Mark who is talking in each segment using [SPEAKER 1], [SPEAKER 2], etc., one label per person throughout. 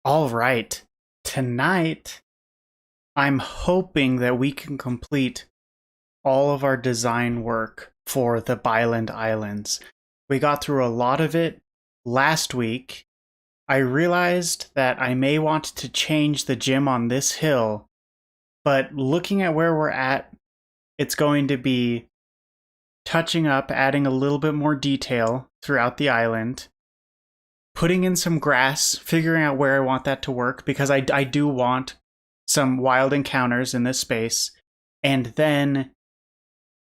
[SPEAKER 1] All right. Tonight, I'm hoping that we can complete all of our design work for the Byland Islands. We got through a lot of it last week. I realized that I may want to change the gym on this hill, but looking at where we're at, it's going to be touching up, adding a little bit more detail throughout the island, putting in some grass, figuring out where I want that to work, because I do want some wild encounters in this space, and then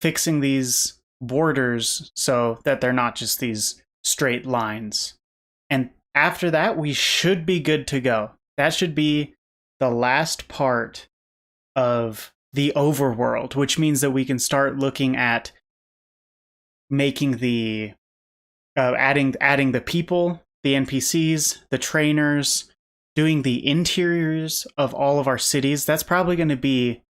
[SPEAKER 1] fixing these borders so that they're not just these straight lines. And after that, we should be good to go. That should be the last part of the overworld, which means that we can start looking at making the adding the people, the NPCs, the trainers, doing the interiors of all of our cities. That's probably going to be,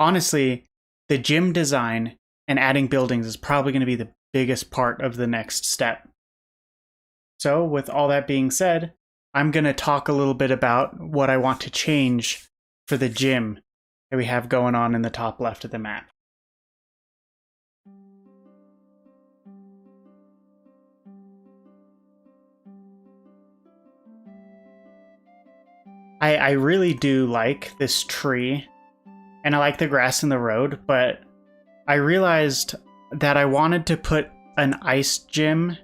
[SPEAKER 1] honestly, the gym design and adding buildings is probably going to be the biggest part of the next step. So, with all that being said, I'm going to talk a little bit about what I want to change for the gym that we have going on in the top left of the map. I really do like this tree, and I like the grass in the road, but I realized that I wanted to put an ice gym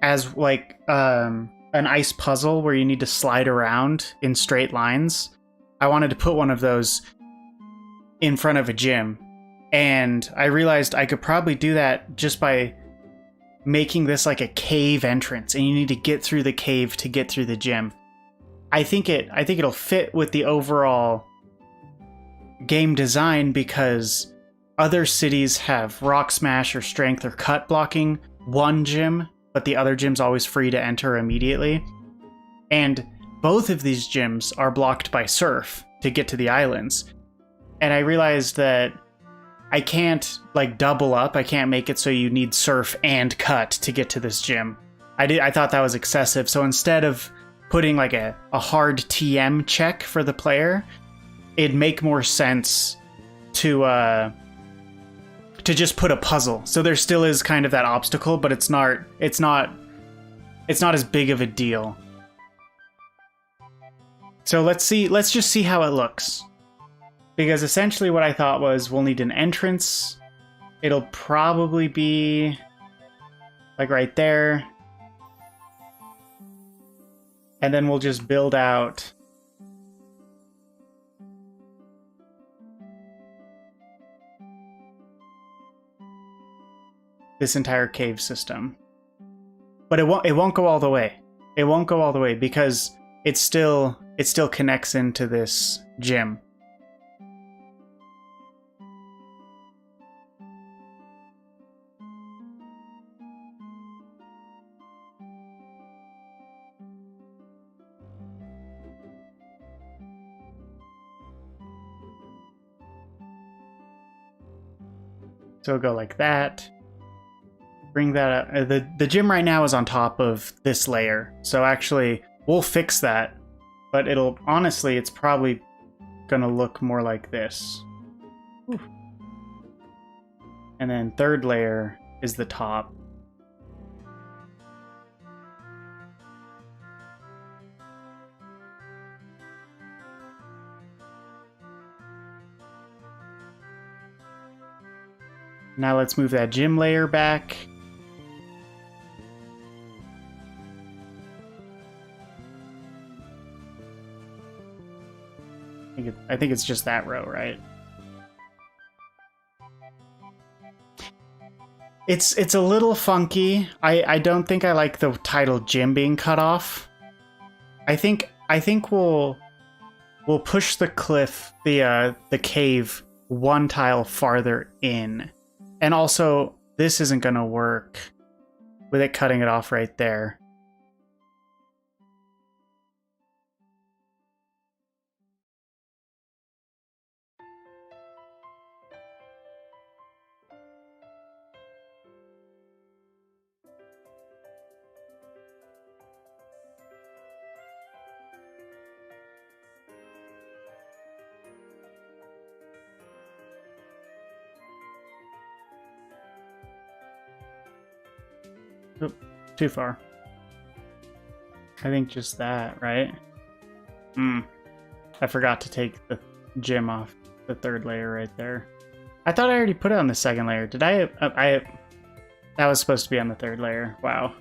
[SPEAKER 1] as like an ice puzzle where you need to slide around in straight lines. I wanted to put one of those in front of a gym, and I realized I could probably do that just by making this like a cave entrance, and you need to get through the cave to get through the gym. I think it'll fit with the overall game design because other cities have rock smash or strength or cut blocking one gym, but the other gym's always free to enter immediately. And both of these gyms are blocked by surf to get to the islands. And I realized that I can't like double up. I can't make it so you need surf and cut to get to this gym. I thought that was excessive. So instead of putting like a hard TM check for the player, it'd make more sense to just put a puzzle. So there still is kind of that obstacle, but it's not as big of a deal. So let's just see how it looks. Because essentially what I thought was we'll need an entrance. It'll probably be like right there. And then we'll just build out this entire cave system. But it won't go all the way. It won't go all the way because it still connects into this gym. So it'll go like that. Bring that up. The gym right now is on top of this layer. So actually, we'll fix that. But honestly, it's probably gonna look more like this. Oof. And then third layer is the top. Now let's move that gym layer back. I think it's just that row, right? It's a little funky. I don't think I like the title gym being cut off. I think we'll push the cliff, the cave one tile farther in. And also, this isn't going to work with it cutting it off right there. Oop, too far. I think just that, right? I forgot to take the gym off the third layer right there. I thought I already put it on the second layer. Did I? That was supposed to be on the third layer. Wow.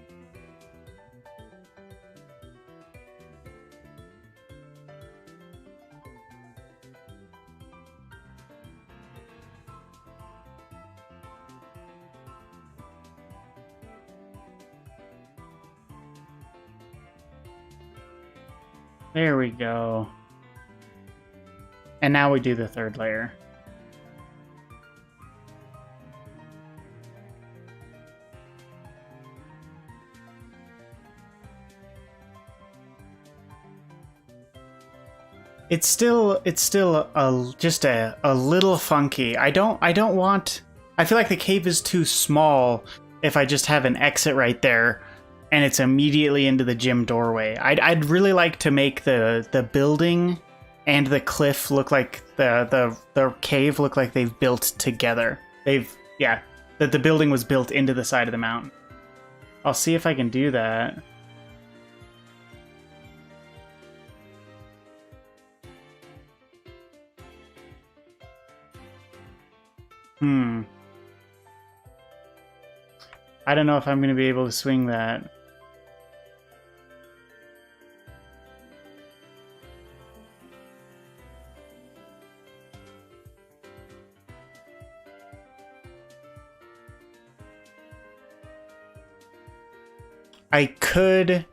[SPEAKER 1] There we go. And now we do the third layer. It's still just a little funky. I don't want. I feel like the cave is too small if I just have an exit right there, and it's immediately into the gym doorway. I'd really like to make the building and the cliff look like the cave look like they've built together. That the building was built into the side of the mountain. I'll see if I can do that. I don't know if I'm going to be able to swing that. I could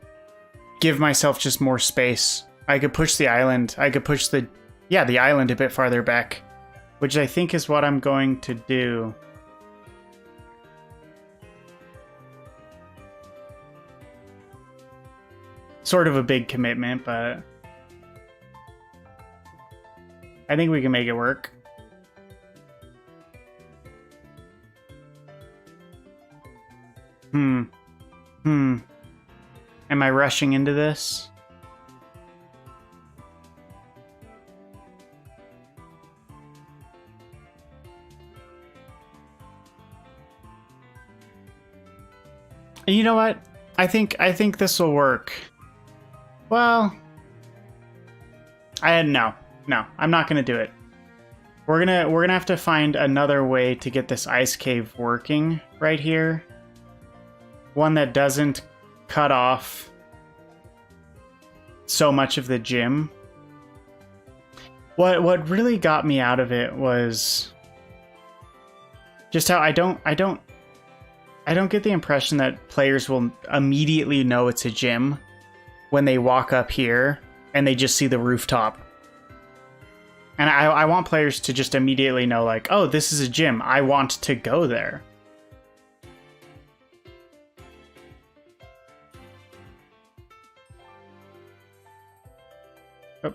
[SPEAKER 1] give myself just more space. I could push the island. I could push the island a bit farther back, which I think is what I'm going to do. Sort of a big commitment, but I think we can make it work. Am I rushing into this? You know what? I think this will work. Well, no, I'm not gonna do it. We're gonna have to find another way to get this ice cave working right here. One that doesn't cut off so much of the gym. What really got me out of it was just how I don't get the impression that players will immediately know it's a gym when they walk up here and they just see the rooftop. And I want players to just immediately know, like, oh, this is a gym. I want to go there. Oh,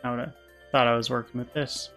[SPEAKER 1] I thought I was working with this.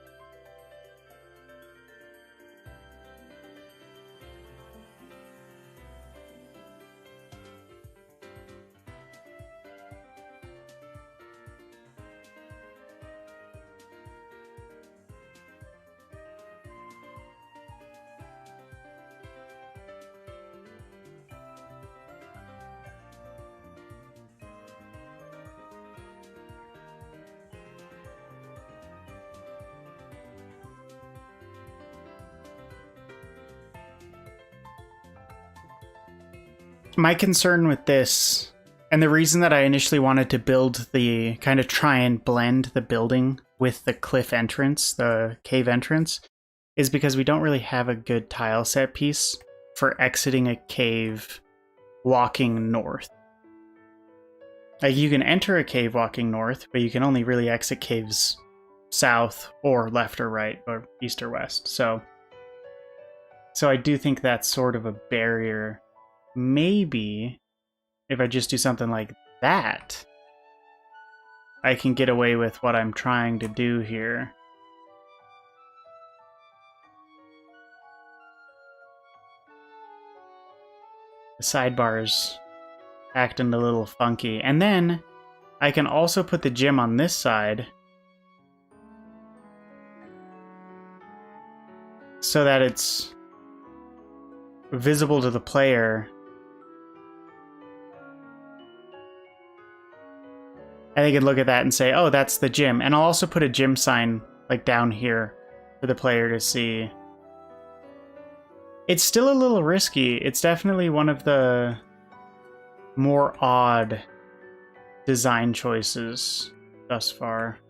[SPEAKER 1] My concern with this, and the reason that I initially wanted to build the kind of try and blend the building with the cliff entrance, the cave entrance, is because we don't really have a good tile set piece for exiting a cave walking north. Like, you can enter a cave walking north, but you can only really exit caves south or left or right or east or west. So I do think that's sort of a barrier. Maybe if I just do something like that, I can get away with what I'm trying to do here. The sidebars acting a little funky. And then I can also put the gym on this side so that it's visible to the player And they could look at that and say, oh, that's the gym. And I'll also put a gym sign like down here for the player to see. It's still a little risky. It's definitely one of the more odd design choices thus far.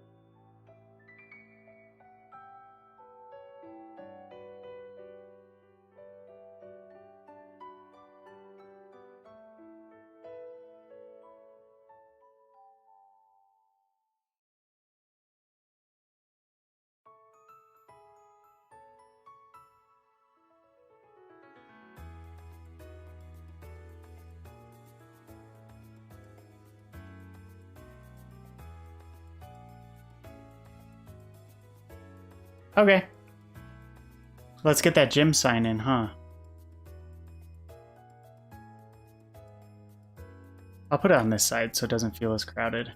[SPEAKER 1] Okay. Let's get that gym sign in, huh? I'll put it on this side so it doesn't feel as crowded.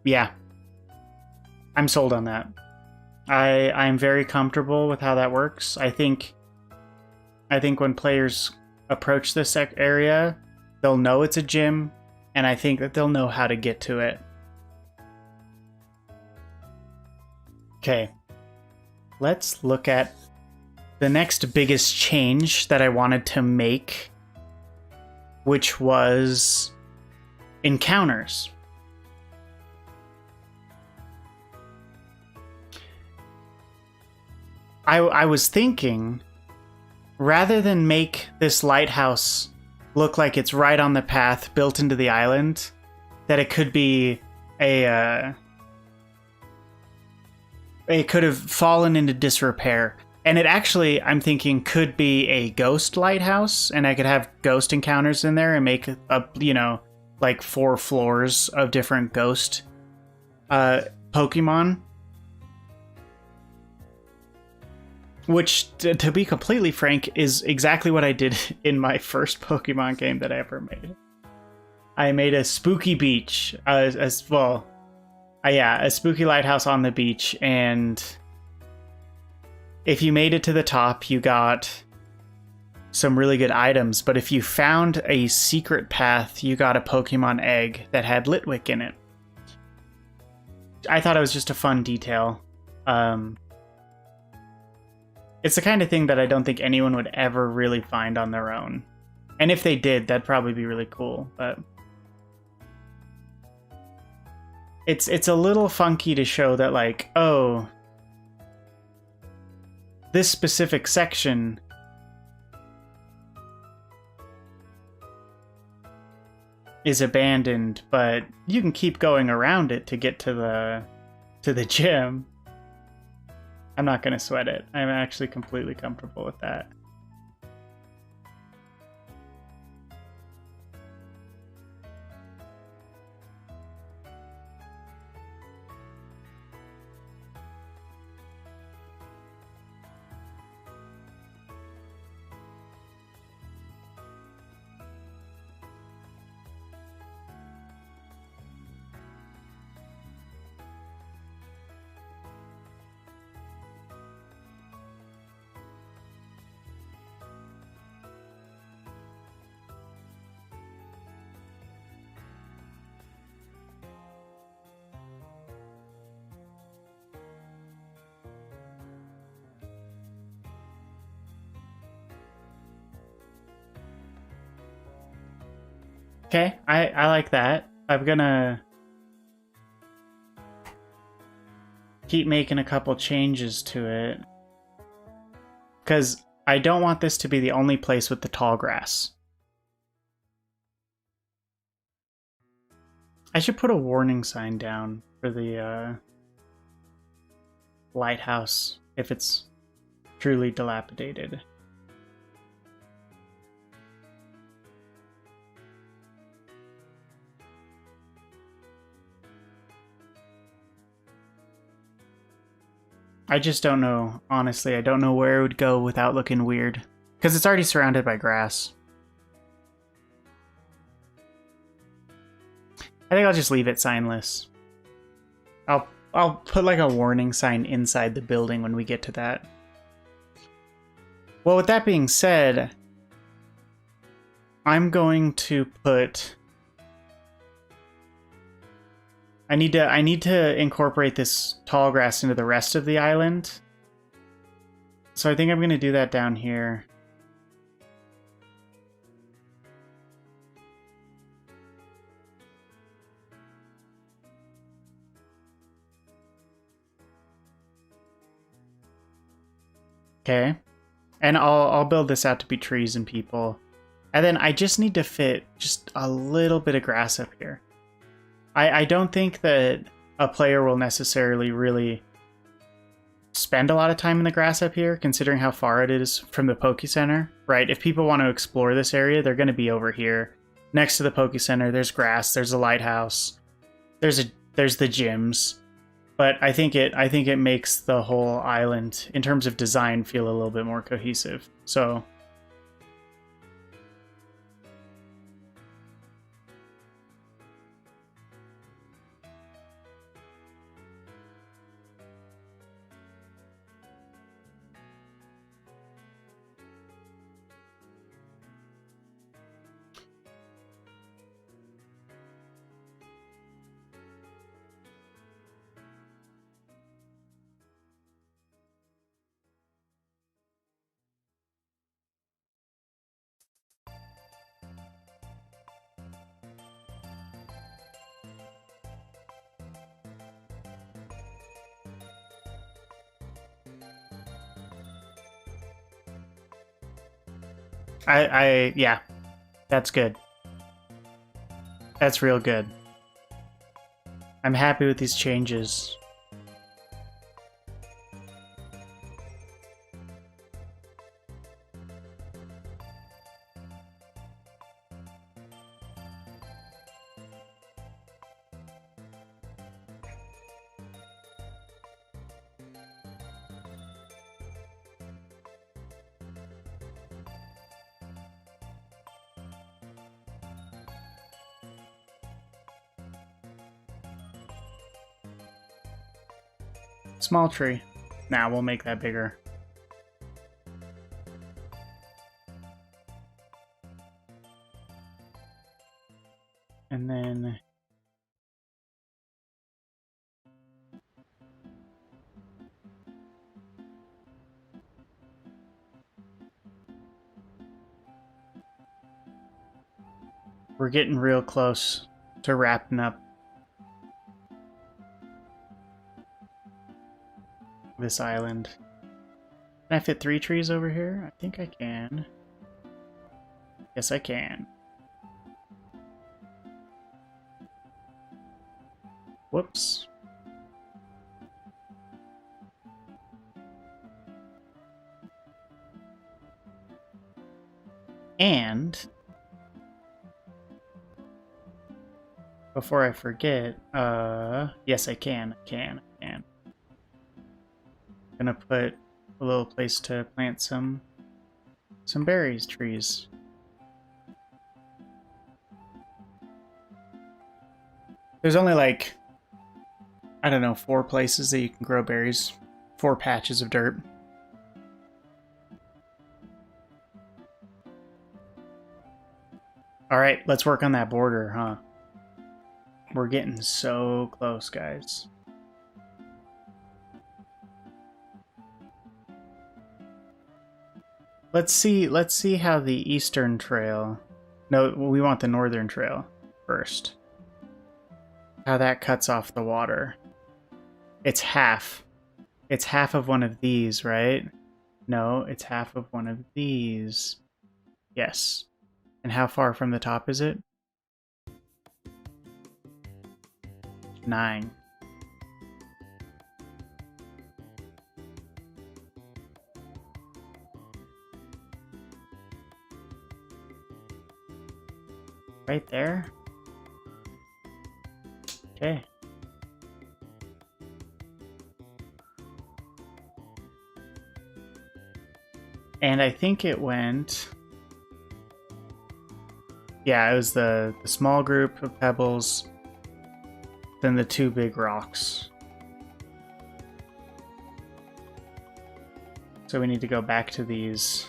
[SPEAKER 1] Yeah. I'm sold on that. I'm very comfortable with how that works. I think when players approach this area, they'll know it's a gym, and I think that they'll know how to get to it. Okay, let's look at the next biggest change that I wanted to make, which was encounters. I was thinking, rather than make this lighthouse look like it's right on the path built into the island, that it could be it could have fallen into disrepair. And it actually, I'm thinking, could be a ghost lighthouse, and I could have ghost encounters in there and make up, like 4 floors of different ghost Pokemon. Which, to be completely frank, is exactly what I did in my first Pokemon game that I ever made. I made a spooky beach, a spooky lighthouse on the beach, and if you made it to the top, you got some really good items, but if you found a secret path, you got a Pokemon egg that had Litwick in it. I thought it was just a fun detail. It's the kind of thing that I don't think anyone would ever really find on their own. And if they did, that'd probably be really cool, but it's a little funky to show that, like, oh, this specific section is abandoned, but you can keep going around it to get to the gym. I'm not going to sweat it. I'm actually completely comfortable with that. Okay, I like that. I'm gonna keep making a couple changes to it, because I don't want this to be the only place with the tall grass. I should put a warning sign down for the lighthouse if it's truly dilapidated. I just don't know. Honestly, I don't know where it would go without looking weird. Because it's already surrounded by grass. I think I'll just leave it signless. I'll put like a warning sign inside the building when we get to that. Well, with that being said, I'm going to put... I need to incorporate this tall grass into the rest of the island. So I think I'm going to do that down here. Okay. And I'll build this out to be trees and people. And then I just need to fit just a little bit of grass up here. I don't think that a player will necessarily really spend a lot of time in the grass up here, considering how far it is from the Poke Center, right? If people want to explore this area, they're going to be over here. Next to the Poke Center, there's grass, there's a lighthouse, there's the gyms. But I think it makes the whole island, in terms of design, feel a little bit more cohesive. So yeah, that's good. That's real good. I'm happy with these changes. Small tree. Now we'll make that bigger. And then we're getting real close to wrapping up this island. Can I fit 3 trees over here? I think I can. Yes, I can. Whoops. And before I forget, yes, I can. I'm gonna put a little place to plant some berries trees. There's only like, I don't know, 4 places that you can grow berries. 4 patches of dirt. Alright, let's work on that border, huh? We're getting so close, guys. Let's see how the eastern trail... No, we want the northern trail first. How that cuts off the water. It's half. It's half of one of these, right? No, it's half of one of these. Yes. And how far from the top is it? 9. Right there? Okay. And I think it went... Yeah, it was the small group of pebbles, then the 2 big rocks. So we need to go back to these.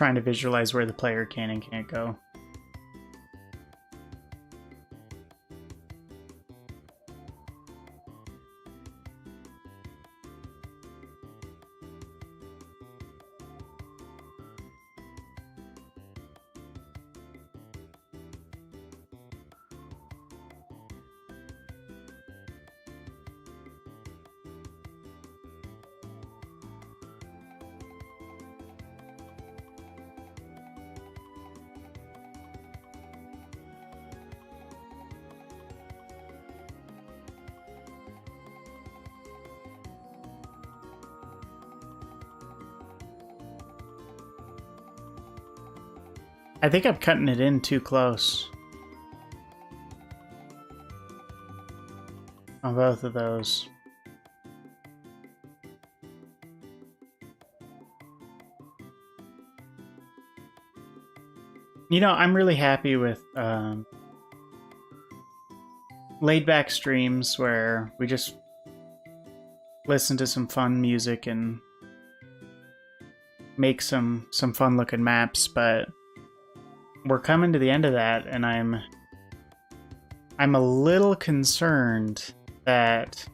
[SPEAKER 1] trying to visualize where the player can and can't go. I think I'm cutting it in too close on both of those. You know, I'm really happy with laid-back streams where we just listen to some fun music and make some fun-looking maps, but we're coming to the end of that, and I'm a little concerned that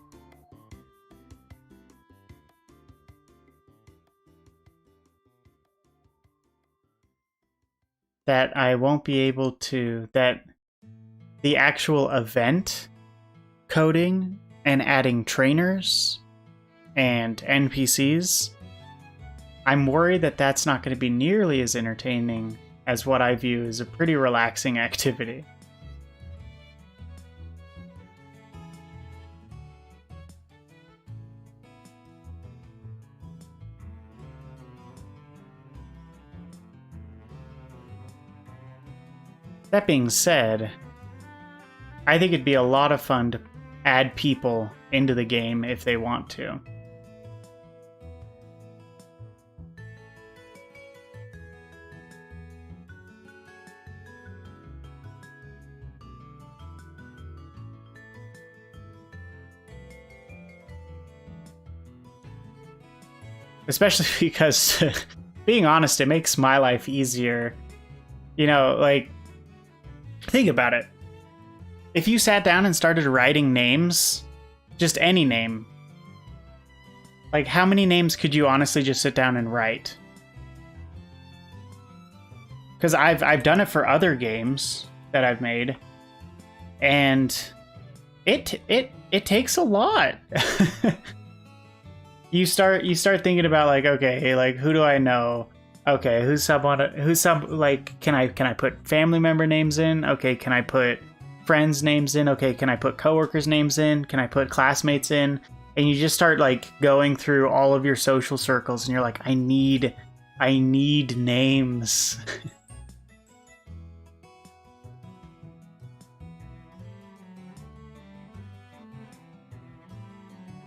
[SPEAKER 1] I won't be able to, that the actual event coding and adding trainers and NPCs, I'm worried that that's not going to be nearly as entertaining as what I view as a pretty relaxing activity. That being said, I think it'd be a lot of fun to add people into the game if they want to. Especially because, being honest, it makes my life easier. You know, like, think about it. If you sat down and started writing names, just any name, like, how many names could you honestly just sit down and write? Because I've done it for other games that I've made, and it takes a lot. You start thinking about, like, okay, like, who do I know? Okay, like, can I put family member names in? Okay, can I put friends' names in? Okay, can I put coworkers' names in? Can I put classmates in? And you just start, like, going through all of your social circles, and you're like, I need names.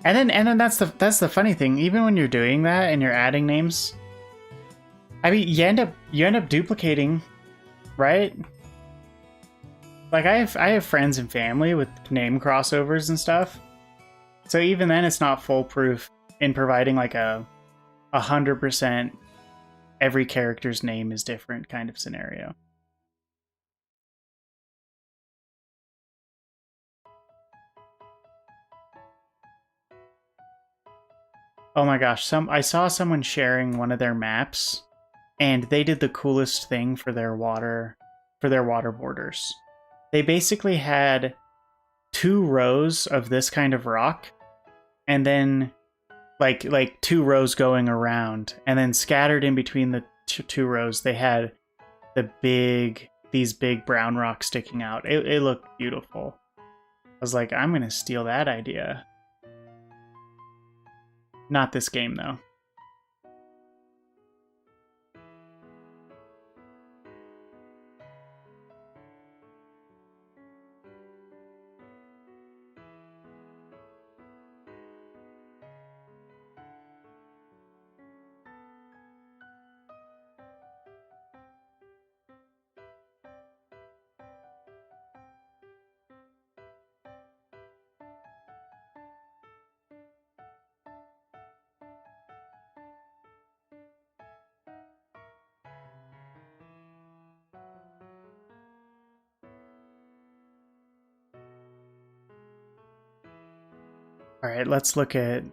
[SPEAKER 1] And then that's the funny thing. Even when you're doing that and you're adding names, I mean, you end up duplicating, right? Like, I have friends and family with name crossovers and stuff. So even then, it's not foolproof in providing, like, a 100% every character's name is different kind of scenario. Oh my gosh, I saw someone sharing one of their maps, and they did the coolest thing for their water borders. They basically had 2 rows of this kind of rock, and then like 2 rows going around, and then scattered in between the 2 rows, they had these big brown rocks sticking out. It looked beautiful. I was like, I'm gonna steal that idea. Not this game, though. All right, let's look at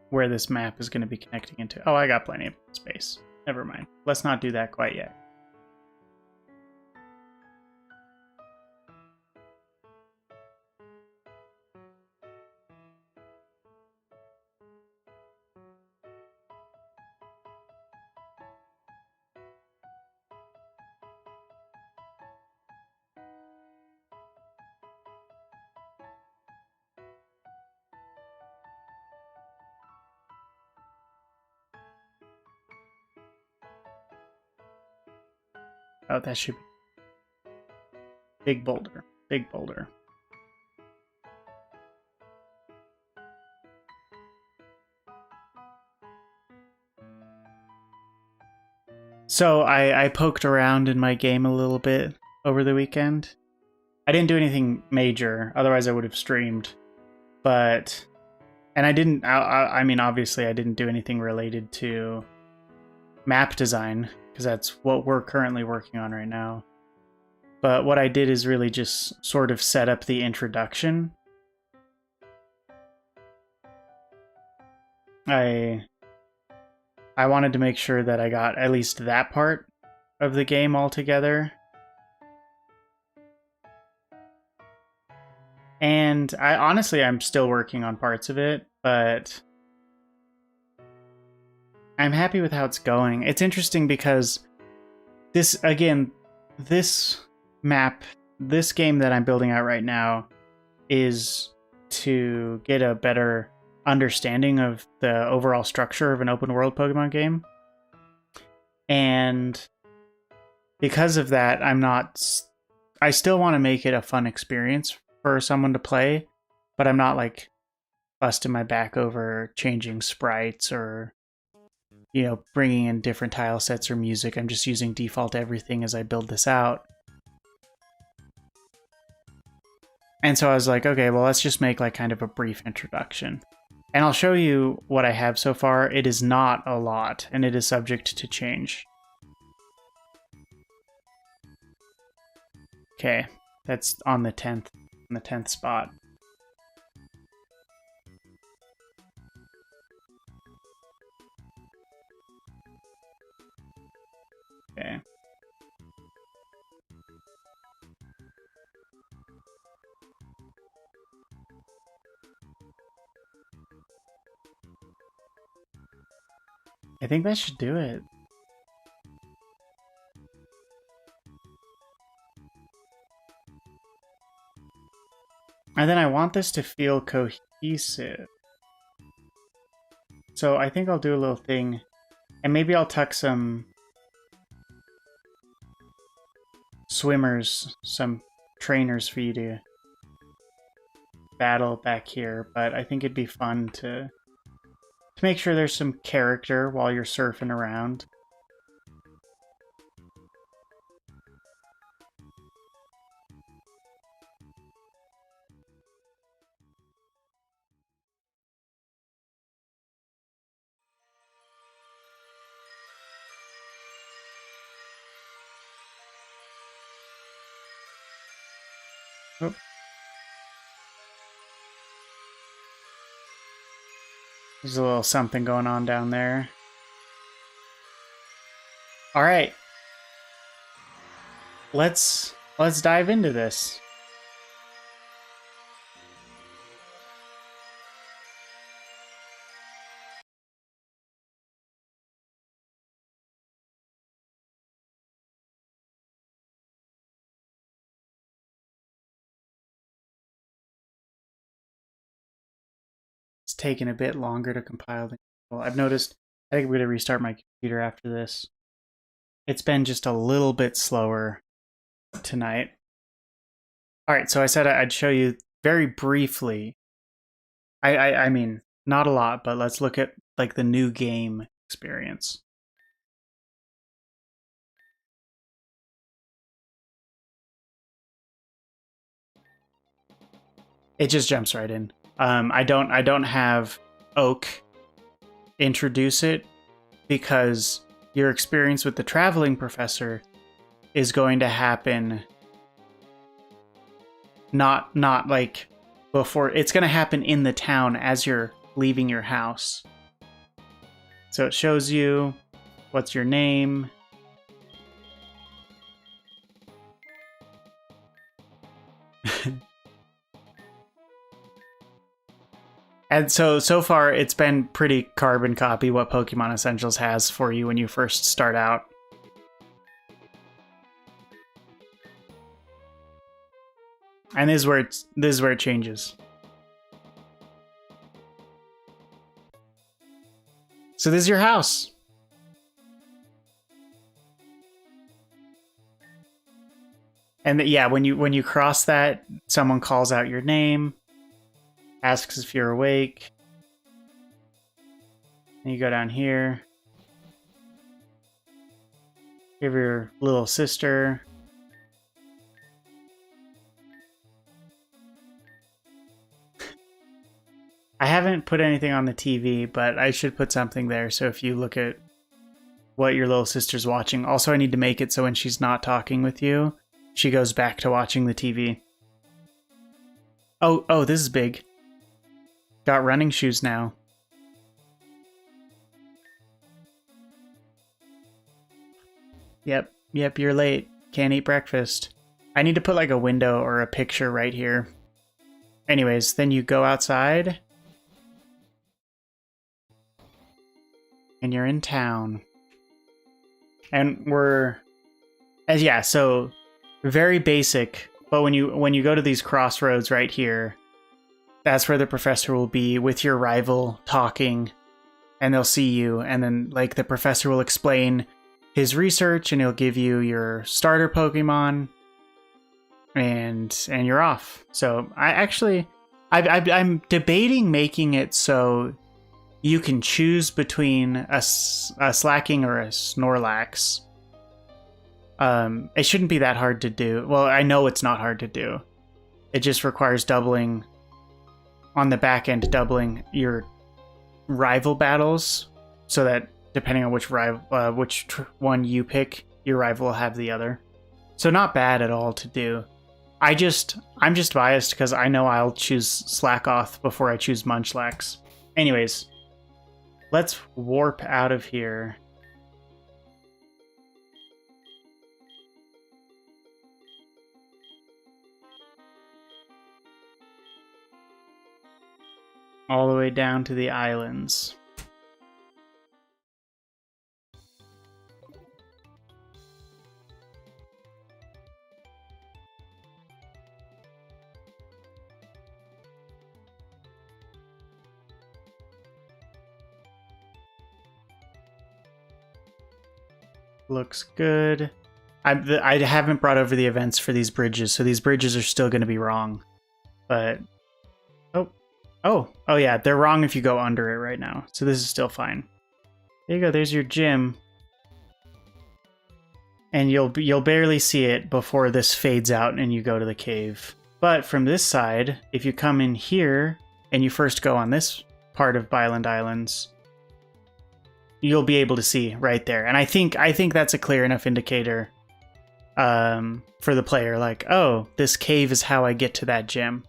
[SPEAKER 1] where this map is going to be connecting into. Oh, I got plenty of space. Never mind. Let's not do that quite yet. Oh, that should be big boulder. Big boulder. So I poked around in my game a little bit over the weekend. I didn't do anything major, otherwise I would have streamed. But, and I didn't, I mean, obviously I didn't do anything related to map design, because that's what we're currently working on right now. But what I did is really just sort of set up the introduction. I wanted to make sure that I got at least that part of the game all together. And I'm still working on parts of it, but I'm happy with how it's going. It's interesting because this map, this game that I'm building out right now is to get a better understanding of the overall structure of an open world Pokemon game. And because of that, I still want to make it a fun experience for someone to play, but I'm not like busting my back over changing sprites or, you know, bringing in different tile sets or music. I'm just using default everything as I build this out. And so I was like, okay, well, let's just make like kind of a brief introduction. And I'll show you what I have so far. It is not a lot, and it is subject to change. Okay, that's on the 10th spot. Okay. I think that should do it. And then I want this to feel cohesive. So I think I'll do a little thing, and maybe I'll tuck some swimmers, some trainers for you to battle back here, but I think it'd be fun to make sure there's some character while you're surfing around. Oh. There's a little something going on down there. All right. Let's dive into this. It's taking a bit longer to compile the well, I've noticed. I think I'm going to restart my computer after this. It's been just a little bit slower tonight. All right, so I said I'd show you very briefly. I mean, not a lot, but let's look at like the new game experience. It just jumps right in. I don't have Oak introduce it because your experience with the traveling professor is going to happen not like before. It's going to happen in the town as you're leaving your house. So it shows you what's your name. And so far, it's been pretty carbon copy what Pokemon Essentials has for you when you first start out. And this is where it changes. So this is your house. And yeah, when you cross that, someone calls out your name, asks if you're awake. And you go down here. Give your little sister. I haven't put anything on the TV, but I should put something there. So if you look at what your little sister's watching. Also, I need to make it so when she's not talking with you, she goes back to watching the TV. Oh, this is big. Got running shoes now. Yep, you're late. Can't eat breakfast. I need to put like a window or a picture right here. Anyways, then you go outside. And you're in town. And so very basic, but when you go to these crossroads right here, that's where the professor will be with your rival talking, and they'll see you, and then like the professor will explain his research and he'll give you your starter Pokemon, and you're off. So I'm debating making it so you can choose between a Slacking or a Snorlax. It shouldn't be that hard to do. Well, I know it's not hard to do. It just requires doubling on the back end, doubling your rival battles, so that depending on which one you pick, your rival will have the other. So not bad at all to do. I'm just biased because I know I'll choose Slackoth before I choose Munchlax. Anyways, let's warp out of here. All the way down to the islands. Looks good. I haven't brought over the events for these bridges, so these bridges are still going to be wrong. But oh yeah, they're wrong if you go under it right now. So this is still fine. There you go. There's your gym, and you'll barely see it before this fades out and you go to the cave. But from this side, if you come in here and you first go on this part of Byland Islands, you'll be able to see right there. And I think that's a clear enough indicator for the player, like, oh, this cave is how I get to that gym.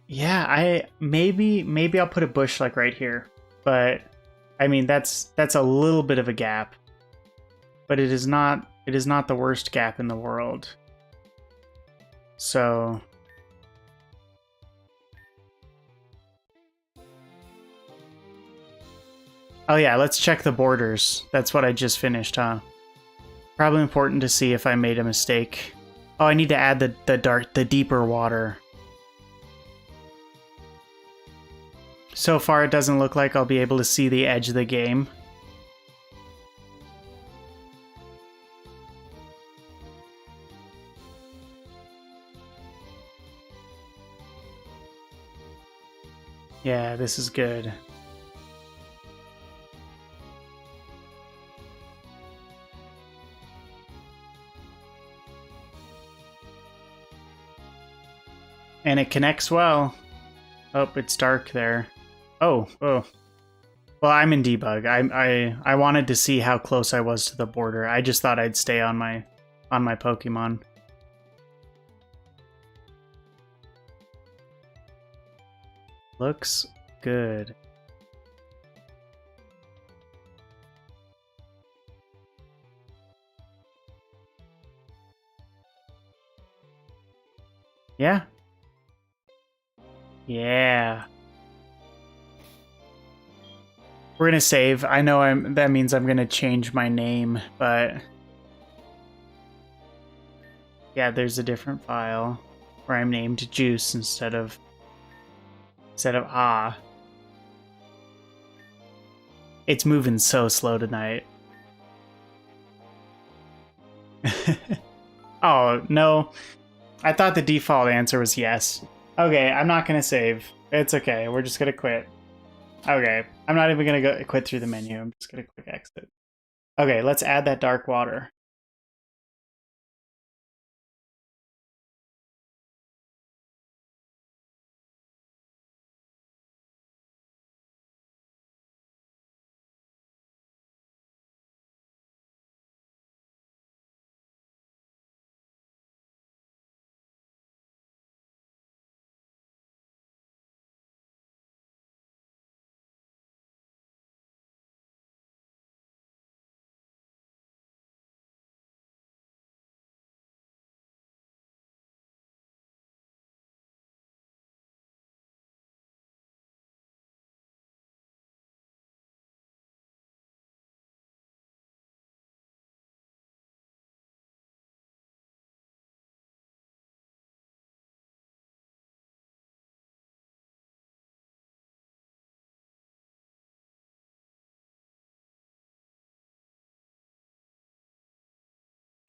[SPEAKER 1] Yeah, maybe I'll put a bush like right here, but I mean that's a little bit of a gap, but it is not the worst gap in the world. So oh yeah, let's check the borders. That's what I just finished, huh? Probably important to see if I made a mistake. Oh, I need to add the deeper water. So far, it doesn't look like I'll be able to see the edge of the game. Yeah, this is good. And it connects well. Oh, it's dark there. Oh. Well, I'm in debug. I wanted to see how close I was to the border. I just thought I'd stay on my Pokemon. Looks good. Yeah. Yeah. We're gonna save. I know that means I'm gonna change my name, but yeah, there's a different file where I'm named Juice instead of Ah. It's moving so slow tonight. Oh, no. I thought the default answer was yes. Okay, I'm not gonna save. It's okay. We're just gonna quit. Okay, I'm not even gonna go quit through the menu. I'm just gonna quick exit. Okay, let's add that dark water.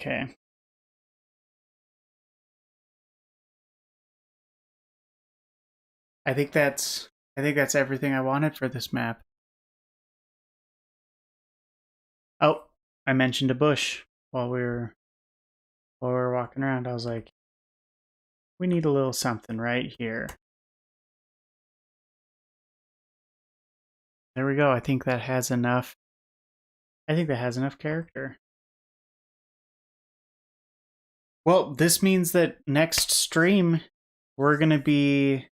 [SPEAKER 1] Okay. I think that's everything I wanted for this map. Oh, I mentioned a bush while we were walking around. I was like, we need a little something right here. There we go. I think that has enough. I think that has enough character. Well, this means that next stream we're gonna be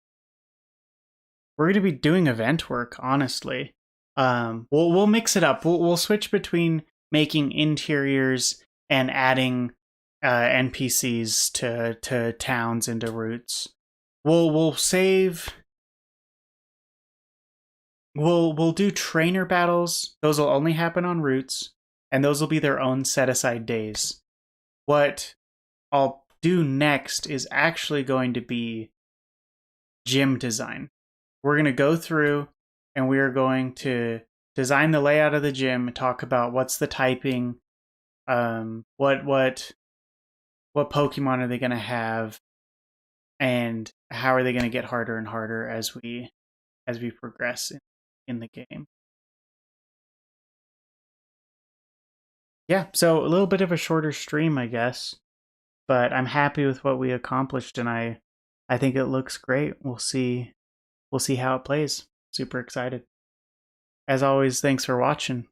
[SPEAKER 1] doing event work. Honestly, we'll mix it up. We'll switch between making interiors and adding NPCs to towns and to routes. We'll save. We'll do trainer battles. Those will only happen on routes, and those will be their own set aside days. What I'll do next is actually going to be gym design. We're going to go through and we are going to design the layout of the gym, talk about what's the typing, what Pokemon are they going to have, and how are they going to get harder and harder as we progress in the game. Yeah, so a little bit of a shorter stream, I guess, but I'm happy with what we accomplished, and I think it looks great. We'll see how it plays. Super excited. As always, thanks for watching.